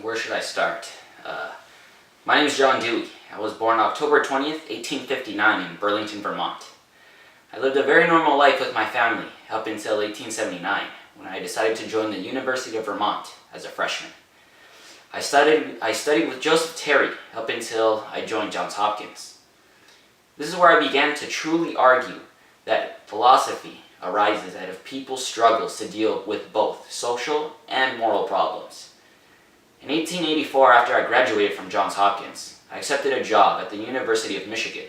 Where should I start? My name is John Dewey. I was born October 20th, 1859 in Burlington, Vermont. I lived a very normal life with my family up until 1879, when I decided to join the University of Vermont as a freshman. I studied with Joseph Terry up until I joined Johns Hopkins. This is where I began to truly argue that philosophy arises out of people's struggles to deal with both social and moral problems. In 1884, after I graduated from Johns Hopkins, I accepted a job at the University of Michigan.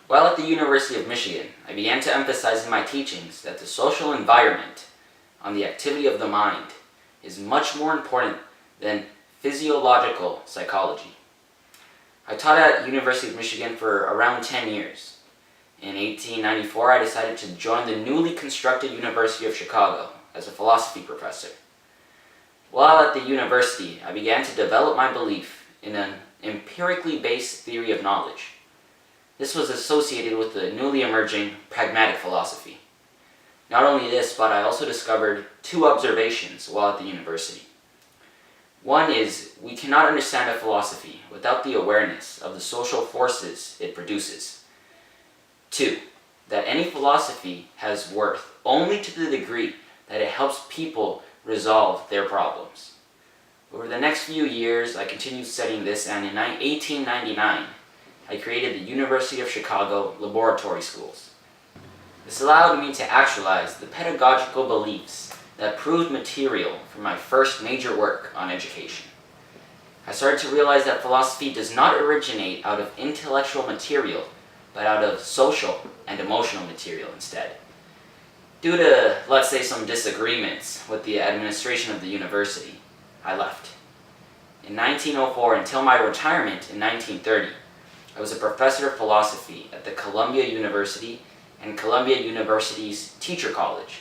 While at the University of Michigan, I began to emphasize in my teachings that the social environment on the activity of the mind is much more important than physiological psychology. I taught at University of Michigan for around 10 years. In 1894, I decided to join the newly constructed University of Chicago as a philosophy professor. While at the university, I began to develop my belief in an empirically based theory of knowledge. This was associated with the newly emerging pragmatic philosophy. Not only this, but I also discovered two observations while at the university. One is, we cannot understand a philosophy without the awareness of the social forces it produces. Two, that any philosophy has worth only to the degree that it helps people resolve their problems. Over the next few years, I continued studying this, and in 1899, I created the University of Chicago Laboratory Schools. This allowed me to actualize the pedagogical beliefs that proved material for my first major work on education. I started to realize that philosophy does not originate out of intellectual material, but out of social and emotional material instead. Due to, let's say, some disagreements with the administration of the university, I left. In 1904, until my retirement in 1930, I was a professor of philosophy at the Columbia University and Columbia University's Teacher College.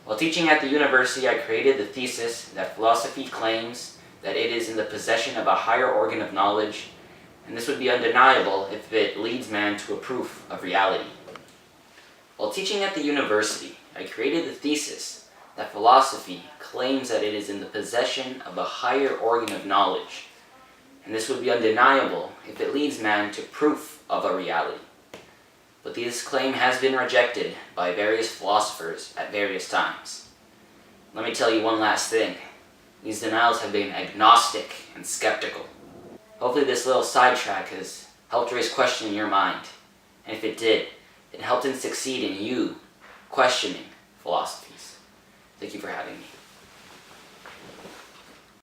While teaching at the university, I created the thesis that philosophy claims that it is in the possession of a higher organ of knowledge, and this would be undeniable if it leads man to a proof of reality. While teaching at the university, I created the thesis that philosophy claims that it is in the possession of a higher organ of knowledge, and this would be undeniable if it leads man to proof of a reality. But this claim has been rejected by various philosophers at various times. Let me tell you one last thing. These denials have been agnostic and skeptical. Hopefully this little sidetrack has helped raise question in your mind. And if it did, it helped and succeed in you questioning philosophies. Thank you for having me.